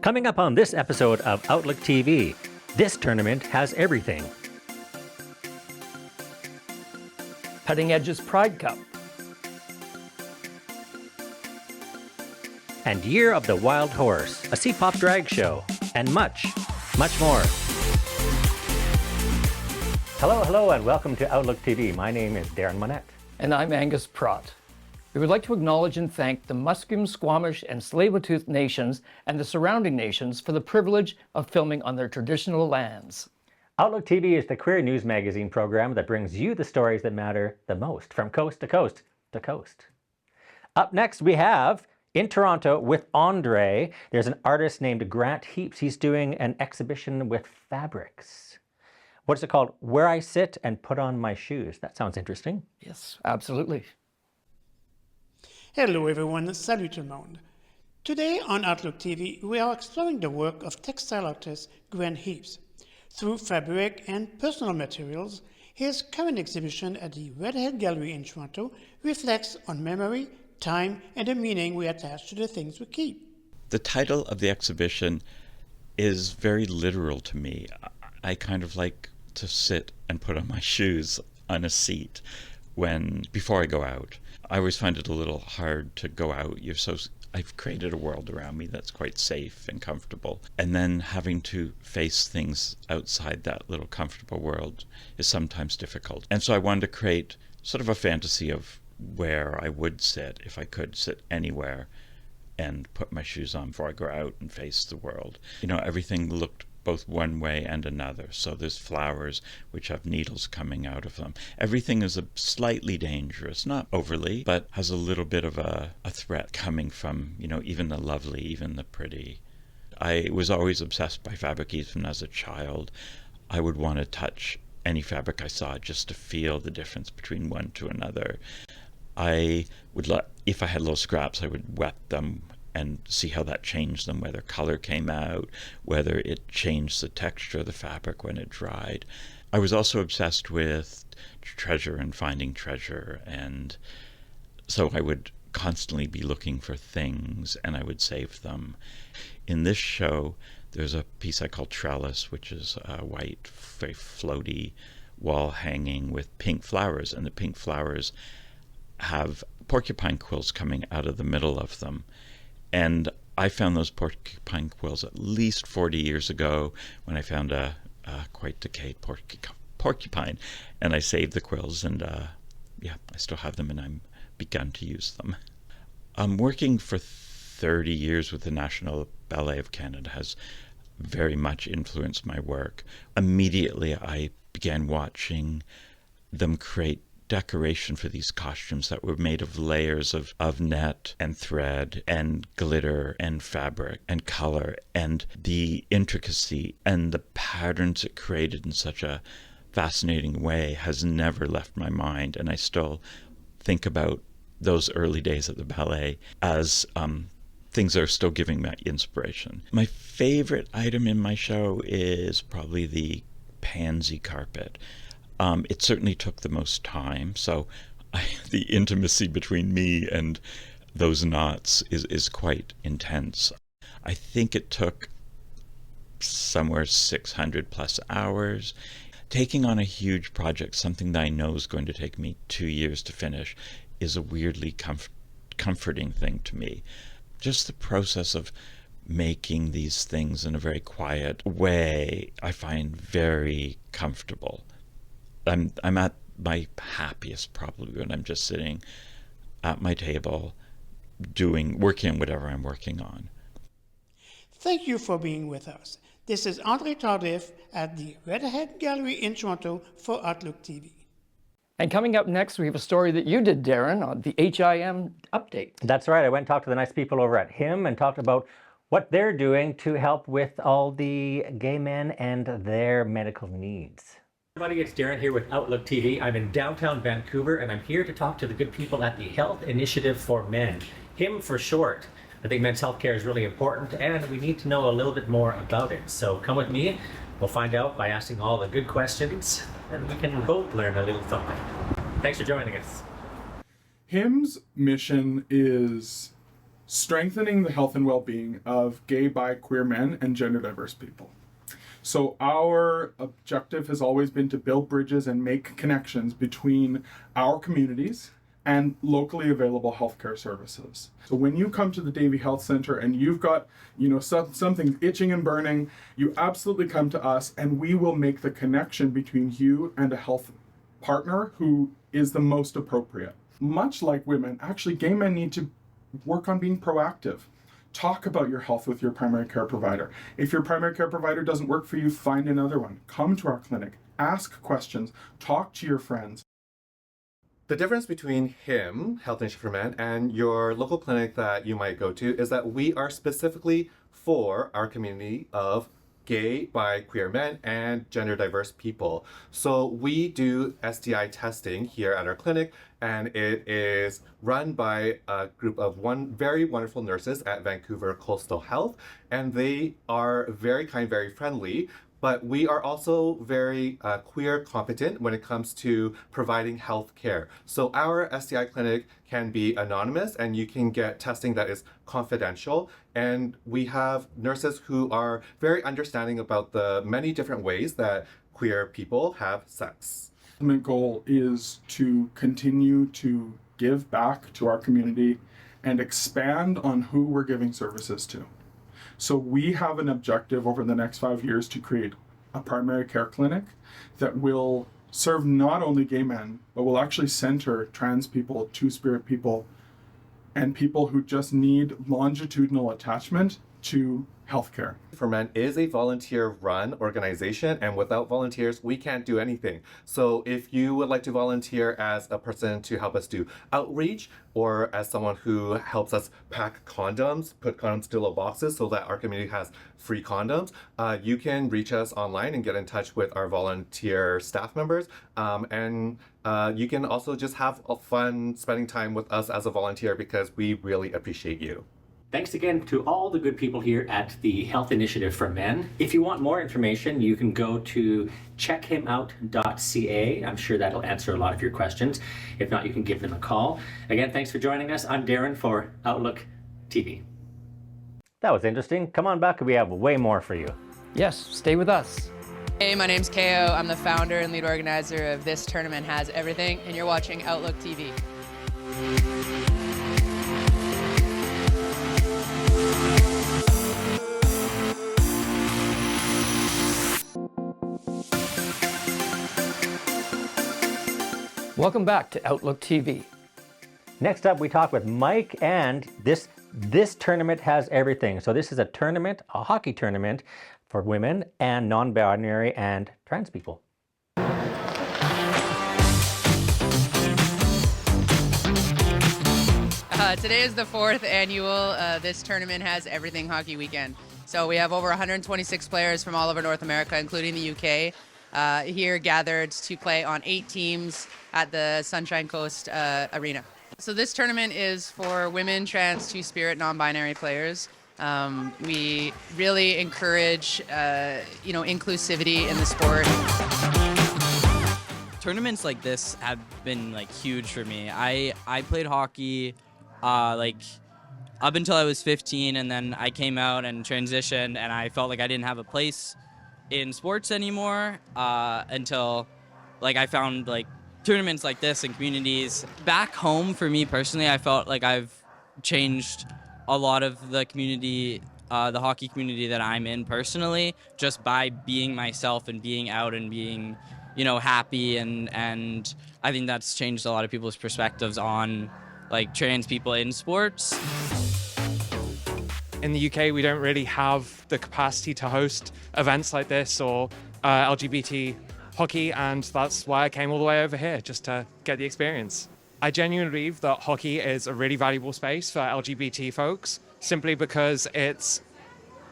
Coming up on this episode of Outlook TV, this tournament has everything. Cutting Edge's Pride Cup. And Year of the Wild Horse, a C-pop drag show, and much, much more. Hello, and welcome to Outlook TV. My name is Darren Monette. And I'm Angus Pratt. We would like to acknowledge and thank the Musqueam, Squamish, and Tsleil-Waututh nations and the surrounding nations for the privilege of filming on their traditional lands. Outlook TV is the queer news magazine program that brings you the stories that matter the most, from coast to coast to coast. Up next, we have, in Toronto with Andre, there's an artist named Grant Heaps. He's doing an exhibition with fabrics. What's it called? Where I Sit and Put on My Shoes. That sounds interesting. Yes, absolutely. Hello everyone, salut tout le monde. Today on Outlook TV, we are exploring the work of textile artist Grant Heaps. Through fabric and personal materials, his current exhibition at the Redhead Gallery in Toronto reflects on memory, time, and the meaning we attach to the things we keep. The title of the exhibition is very literal to me. I kind of like to sit and put on my shoes on a seat before I go out. I always find it a little hard to go out. I've created a world around me that's quite safe and comfortable. And then having to face things outside that little comfortable world is sometimes difficult. And so I wanted to create sort of a fantasy of where I would sit if I could sit anywhere and put my shoes on before I go out and face the world. You know, everything looked both one way and another. So there's flowers which have needles coming out of them. Everything is slightly dangerous, not overly, but has a little bit of a threat coming from, even the lovely, even the pretty. I was always obsessed by fabric even as a child. I would want to touch any fabric I saw just to feel the difference between one to another. I would if I had little scraps, I would wet them and see how that changed them, whether color came out, whether it changed the texture of the fabric when it dried. I was also obsessed with treasure and finding treasure, and so I would constantly be looking for things and I would save them. In this show, there's a piece I call Trellis, which is a white, very floaty wall hanging with pink flowers, and the pink flowers have porcupine quills coming out of the middle of them. And I found those porcupine quills at least 40 years ago when I found a quite decayed porcupine, and I saved the quills, and I still have them, and I'm begun to use them. Working for 30 years with the National Ballet of Canada has very much influenced my work. Immediately I began watching them create decoration for these costumes that were made of layers of net and thread and glitter and fabric and color, and the intricacy and the patterns it created in such a fascinating way has never left my mind. And I still think about those early days at the ballet as things that are still giving me inspiration. My favorite item in my show is probably the pansy carpet. It certainly took the most time, so the intimacy between me and those knots is quite intense. I think it took somewhere 600 plus hours. Taking on a huge project, something that I know is going to take me 2 years to finish, is a weirdly comforting thing to me. Just the process of making these things in a very quiet way, I find very comfortable. I'm at my happiest probably when I'm just sitting at my table working on whatever I'm working on. Thank you for being with us. This is Andre Tardif at the Redhead Gallery in Toronto for Outlook TV. And coming up next, we have a story that you did, Darren, on the HIM update. That's right. I went and talked to the nice people over at HIM and talked about what they're doing to help with all the gay men and their medical needs. Everybody, it's Darren here with Outlook TV. I'm in downtown Vancouver, and I'm here to talk to the good people at the Health Initiative for Men, HIM for short. I think men's health care is really important, and we need to know a little bit more about it. So come with me. We'll find out by asking all the good questions, and we can both learn a little something. Thanks for joining us. HIM's mission is strengthening the health and well-being of gay, bi, queer men and gender diverse people. So our objective has always been to build bridges and make connections between our communities and locally available healthcare services. So when you come to the Davie Health Centre and you've got, something itching and burning, you absolutely come to us and we will make the connection between you and a health partner who is the most appropriate. Much like women, actually gay men need to work on being proactive. Talk about your health with your primary care provider. If your primary care provider doesn't work for you, find another one. Come to our clinic, ask questions, talk to your friends. The difference between HIM, Health Nation for Men, and your local clinic that you might go to is that we are specifically for our community of gay, bi, queer men, and gender diverse people. So we do STI testing here at our clinic, and it is run by a group of very wonderful nurses at Vancouver Coastal Health, and they are very kind, very friendly. But we are also very queer competent when it comes to providing health care. So our STI clinic can be anonymous and you can get testing that is confidential. And we have nurses who are very understanding about the many different ways that queer people have sex. The ultimate goal is to continue to give back to our community and expand on who we're giving services to. So we have an objective over the next 5 years to create a primary care clinic that will serve not only gay men, but will actually center trans people, two-spirit people, and people who just need longitudinal attachment to healthcare. For Men is a volunteer-run organization, and without volunteers, we can't do anything. So if you would like to volunteer as a person to help us do outreach, or as someone who helps us pack condoms, put condoms to little boxes so that our community has free condoms, you can reach us online and get in touch with our volunteer staff members. You can also just have fun spending time with us as a volunteer because we really appreciate you. Thanks again to all the good people here at the Health Initiative for Men. If you want more information, you can go to checkhimout.ca. I'm sure that'll answer a lot of your questions. If not, you can give them a call. Again, thanks for joining us. I'm Darren for Outlook TV. That was interesting. Come on back, we have way more for you. Yes, stay with us. Hey, my name's Ko. I'm the founder and lead organizer of This Tournament Has Everything, and you're watching Outlook TV. Welcome back to Outlook TV. Next up, we talk with Mike, and this tournament has everything. So this is a tournament, a hockey tournament for women and non-binary and trans people. Today is the 4th annual This Tournament Has Everything Hockey Weekend. So we have over 126 players from all over North America, including the UK, here gathered to play on 8 teams at the Sunshine Coast Arena. So this tournament is for women, trans, two-spirit, non-binary players. We really encourage, inclusivity in the sport. Tournaments like this have been huge for me. I played hockey up until I was 15, and then I came out and transitioned, and I felt like I didn't have a place in sports anymore until I found tournaments like this and communities. Back home, for me personally, I felt like I've changed a lot of the community, the hockey community that I'm in personally, just by being myself and being out and being, happy, and I think that's changed a lot of people's perspectives on trans people in sports. In the UK, we don't really have the capacity to host events like this or LGBT hockey, and that's why I came all the way over here, just to get the experience. I genuinely believe that hockey is a really valuable space for LGBT folks, simply because it's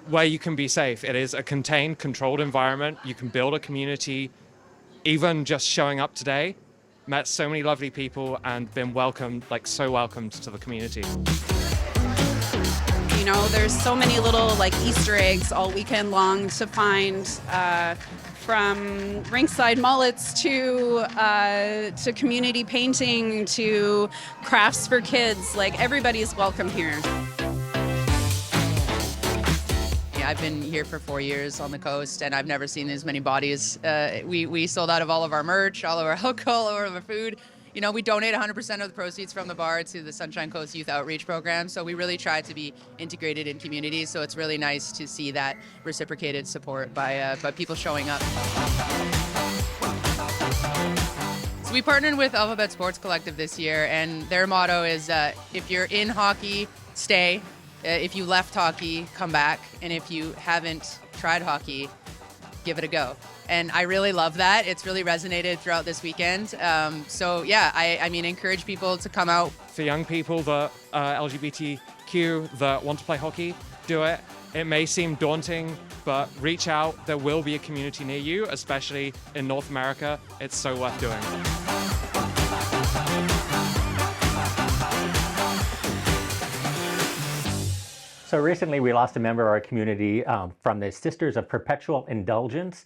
where you can be safe. It is a contained, controlled environment. You can build a community. Even just showing up today, met so many lovely people and been welcomed, so welcomed to the community. There's so many little Easter eggs all weekend long to find, from rinkside mullets to community painting to crafts for kids. Everybody's welcome here. I've been here for 4 years on the coast, and I've never seen as many bodies. We sold out of all of our merch, all of our alcohol, all of our food. You know, we donate 100% of the proceeds from the bar to the Sunshine Coast Youth Outreach Program, so we really try to be integrated in communities, so it's really nice to see that reciprocated support by people showing up. So we partnered with Alphabet Sports Collective this year, and their motto is, if you're in hockey, stay. If you left hockey, come back. And if you haven't tried hockey, give it a go. And I really love that. It's really resonated throughout this weekend. So yeah, I mean, encourage people to come out. For young people that LGBTQ that want to play hockey, do it. It may seem daunting, but reach out. There will be a community near you, especially in North America. It's so worth doing. So recently we lost a member of our community from the Sisters of Perpetual Indulgence.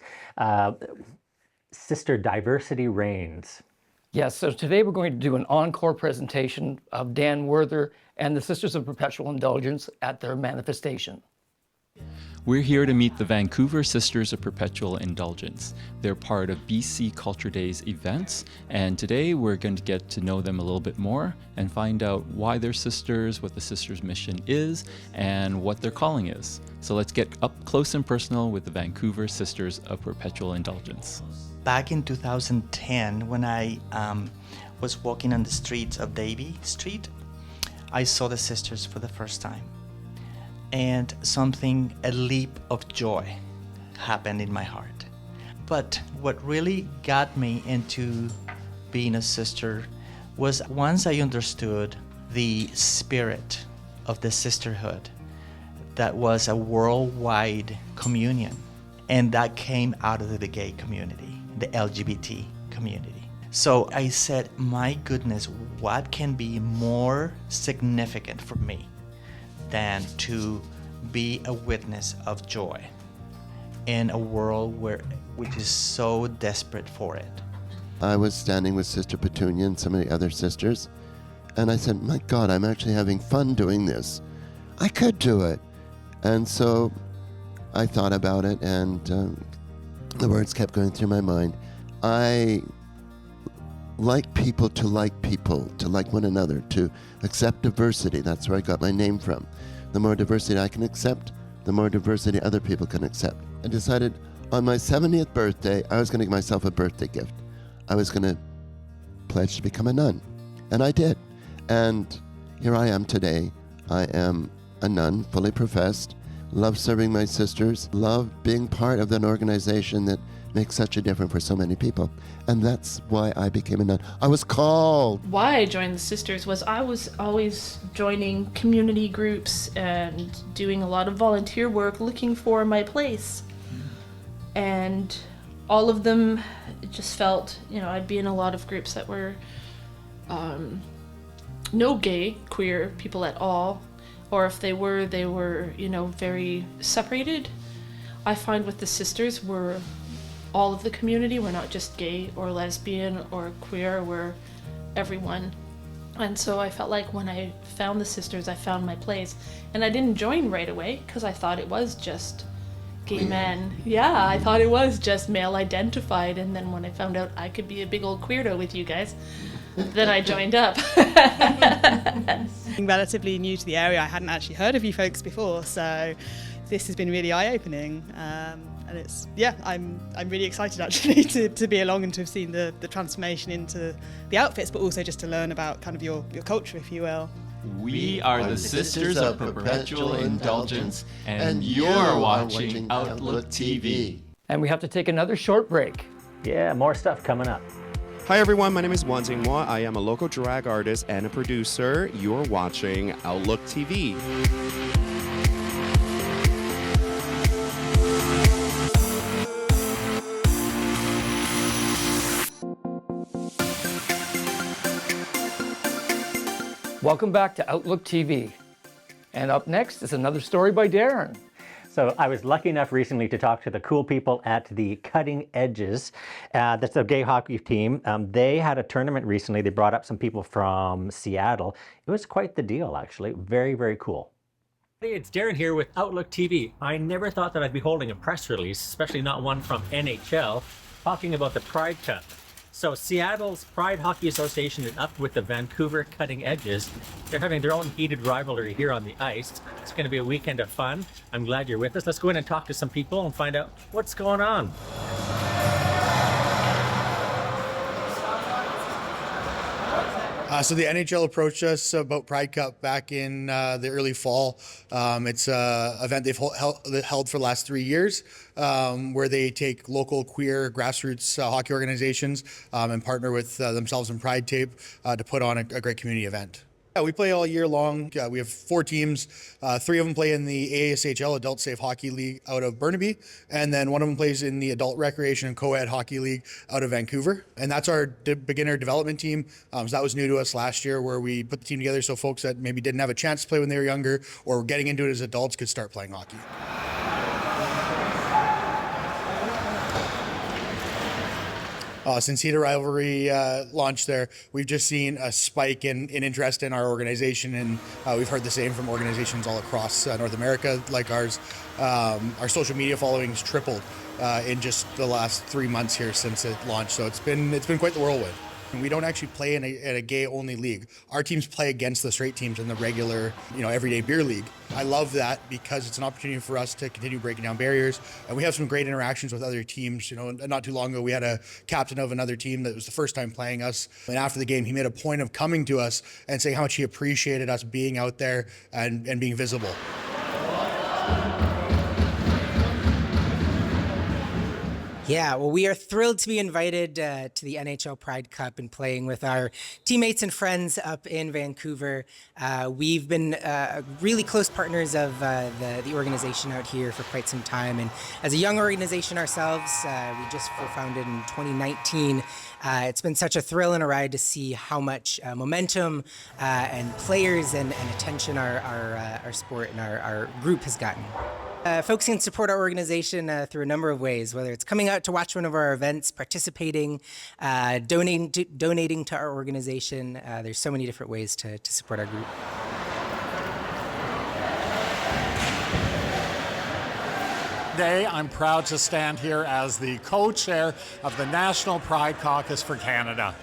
Sister Diversity Reigns. Yes, so today we're going to do an encore presentation of Dan Werther and the Sisters of Perpetual Indulgence at their manifestation. We're here to meet the Vancouver Sisters of Perpetual Indulgence. They're part of BC Culture Days events, and today we're going to get to know them a little bit more and find out why they're sisters, what the sisters' mission is, and what their calling is. So let's get up close and personal with the Vancouver Sisters of Perpetual Indulgence. Back in 2010, when I was walking on the streets of Davie Street, I saw the sisters for the first time. And a leap of joy happened in my heart. But what really got me into being a sister was once I understood the spirit of the sisterhood, that was a worldwide communion, and that came out of the gay community, the LGBT community. So I said, my goodness, what can be more significant for me than to be a witness of joy in a world which is so desperate for it. I was standing with Sister Petunia and some of the other sisters, and I said, my God, I'm actually having fun doing this. I could do it. And so I thought about it, and the words kept going through my mind. I like people, to like one another, to accept diversity. That's where I got my name from. The more diversity I can accept, the more diversity other people can accept. I decided on my 70th birthday, I was going to give myself a birthday gift. I was going to pledge to become a nun. And I did. And here I am today. I am a nun, fully professed, love serving my sisters, love being part of an organization that makes such a difference for so many people. And that's why I became a nun. I was called. Why I joined the sisters was I was always joining community groups and doing a lot of volunteer work looking for my place. And all of them just felt, I'd be in a lot of groups that were no gay, queer people at all. Or if they were, very separated. I find with the sisters, we're all of the community. We're not just gay or lesbian or queer, we're everyone. And so I felt like when I found the sisters, I found my place. And I didn't join right away because I thought it was just gay men. Yeah, I thought it was just male identified. And then when I found out I could be a big old queerdo with you guys, then I joined up. Being relatively new to the area, I hadn't actually heard of you folks before, so this has been really eye-opening. And it's, I'm really excited actually to be along and to have seen the transformation into the outfits, but also just to learn about kind of your culture, if you will. We are the Sisters of Perpetual Indulgence, and you're watching Outlook TV. And we have to take another short break. Yeah, more stuff coming up. Hi everyone, my name is Wan Jinghua. I am a local drag artist and a producer. You're watching Outlook TV. Welcome back to Outlook TV. And up next is another story by Darren. So I was lucky enough recently to talk to the cool people at the Cutting Edges. That's a gay hockey team. They had a tournament recently. They brought up some people from Seattle. It was quite the deal, actually. Very, very cool. Hey, it's Darren here with Outlook TV. I never thought that I'd be holding a press release, especially not one from NHL, talking about the Pride Cup. So Seattle's Pride Hockey Association is up with the Vancouver Cutting Edges. They're having their own heated rivalry here on the ice. It's going to be a weekend of fun. I'm glad you're with us. Let's go in and talk to some people and find out what's going on. So the NHL approached us about Pride Cup back in the early fall. It's an event they've held for the last 3 years, where they take local queer grassroots hockey organizations and partner with themselves and Pride Tape to put on a great community event. Yeah, we play all year long. We have 4 teams. 3 of them play in the ASHL, Adult Safe Hockey League, out of Burnaby. And then one of them plays in the Adult Recreation and Co-ed Hockey League out of Vancouver. And that's our beginner development team. So that was new to us last year, where we put the team together so folks that maybe didn't have a chance to play when they were younger or were getting into it as adults could start playing hockey. Since Heated Rivalry launched there, we've just seen a spike in interest in our organization, and we've heard the same from organizations all across North America like ours. Our social media following's tripled in just the last 3 months here since it launched, so it's been quite the whirlwind. We don't actually play in a gay-only league. Our teams play against the straight teams in the regular, everyday beer league. I love that because it's an opportunity for us to continue breaking down barriers, and we have some great interactions with other teams. Not too long ago, we had a captain of another team that was the first time playing us, and after the game, he made a point of coming to us and saying how much he appreciated us being out there and being visible. Yeah, well, we are thrilled to be invited to the NHL Pride Cup and playing with our teammates and friends up in Vancouver. We've been really close partners of the organization out here for quite some time. And as a young organization ourselves, we just were founded in 2019. It's been such a thrill and a ride to see how much momentum and players and attention our sport and our group has gotten. Folks can support our organization through a number of ways, whether it's coming out to watch one of our events, participating, donating to our organization. There's so many different ways to support our group. Today, I'm proud to stand here as the co-chair of the National Pride Caucus for Canada.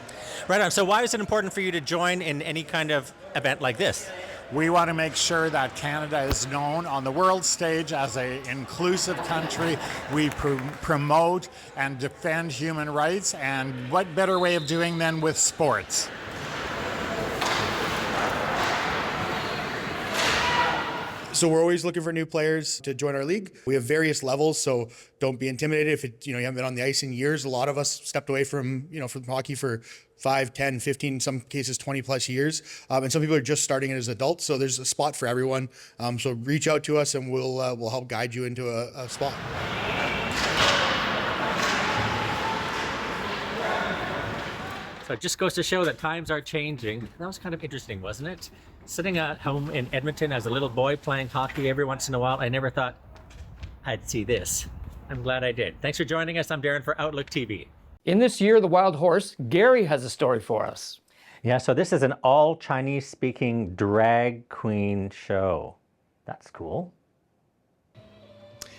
Right on. So why is it important for you to join in any kind of event like this? We want to make sure that Canada is known on the world stage as an inclusive country. We promote and defend human rights, and what better way of doing than with sports? So we're always looking for new players to join our league. We have various levels, so don't be intimidated if you haven't been on the ice in years. A lot of us stepped away from hockey for 5, 10, 15, in some cases 20 plus years. And some people are just starting it as adults, so there's a spot for everyone. So reach out to us and we'll help guide you into a spot. So it just goes to show that times are changing. That was kind of interesting, wasn't it? Sitting at home in Edmonton as a little boy playing hockey every once in a while, I never thought I'd see this. I'm glad I did. Thanks for joining us. I'm Darren for Outlook TV. In this year, the Wild Horse, Gary has a story for us. Yeah, so this is an all Chinese speaking drag queen show. That's cool.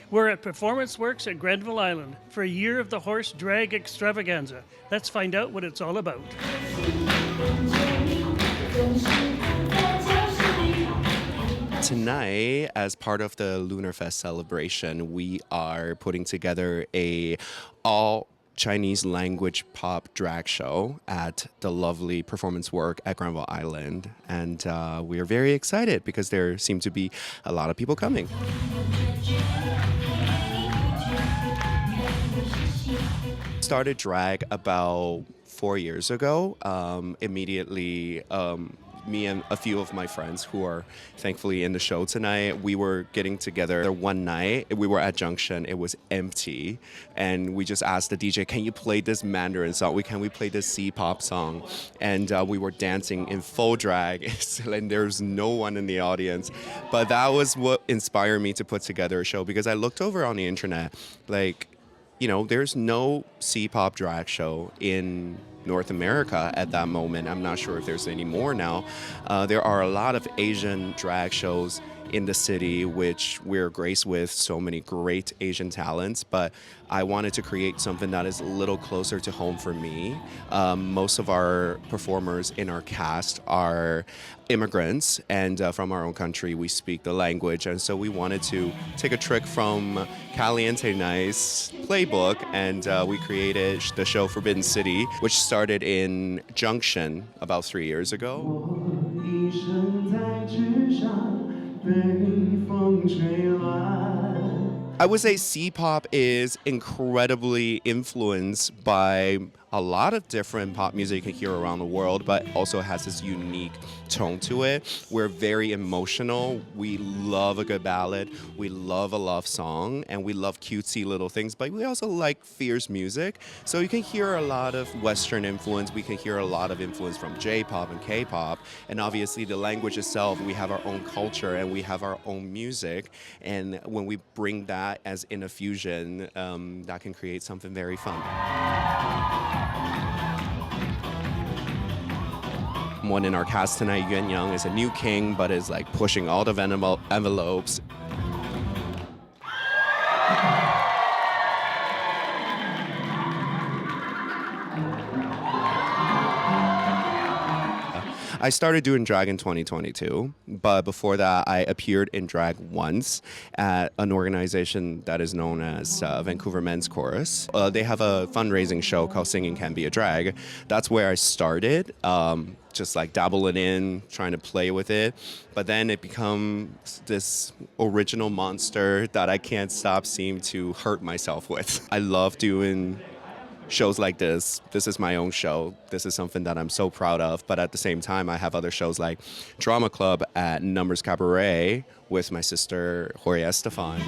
We're at Performance Works at Grenville Island for a year of the horse drag extravaganza. Let's find out what it's all about. Tonight, as part of the Lunar Fest celebration, we are putting together a all Chinese language pop drag show at the lovely Performance Work at Grenville Island. And we are very excited because there seem to be a lot of people coming. Started drag about 4 years ago. Immediately, me and a few of my friends who are thankfully in the show tonight, we were getting together one night. We were at Junction. It was empty. And we just asked the DJ, can you play this Mandarin song? Can we play this C-pop song? And we were dancing in full drag. And there's no one in the audience. But that was what inspired me to put together a show, because I looked over on the internet, there's no C-pop drag show in North America at that moment. I'm not sure if there's any more now. There are a lot of Asian drag shows in the city, which we're graced with so many great Asian talents, but I wanted to create something that is a little closer to home for me. Most of our performers in our cast are immigrants, and from our own country we speak the language, and so we wanted to take a trick from Caliente Nice playbook, and we created the show Forbidden City, which started in Junction about 3 years ago. I would say C-pop is incredibly influenced by a lot of different pop music you can hear around the world, but also has this unique tone to it. We're very emotional. We love a good ballad. We love a love song, and we love cutesy little things, but we also like fierce music. So you can hear a lot of Western influence. We can hear a lot of influence from J-pop and K-pop, and obviously the language itself, we have our own culture and we have our own music, and when we bring that as in a fusion, that can create something very fun. One in our cast tonight, Yuan Yang, is a new king, but is like pushing all the envelopes. I started doing drag in 2022, but before that I appeared in drag once at an organization that is known as Vancouver Men's Chorus. They have a fundraising show called Singing Can Be a Drag. That's where I started, just like dabbling in, trying to play with it. But then it becomes this original monster that I can't stop seem to hurt myself with. I love doing shows like this. This is my own show. This is something that I'm so proud of. But at the same time, I have other shows like Drama Club at Numbers Cabaret with my sister Jorge Estefan.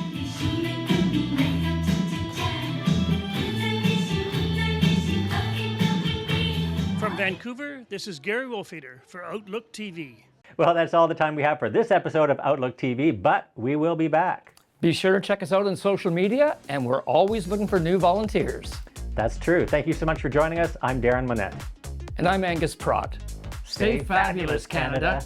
From Vancouver, this is Gary Wolfeeder for Outlook TV. Well, that's all the time we have for this episode of Outlook TV, but we will be back. Be sure to check us out on social media, and we're always looking for new volunteers. That's true. Thank you so much for joining us. I'm Darren Monette. And I'm Angus Pratt. Stay fabulous, Canada.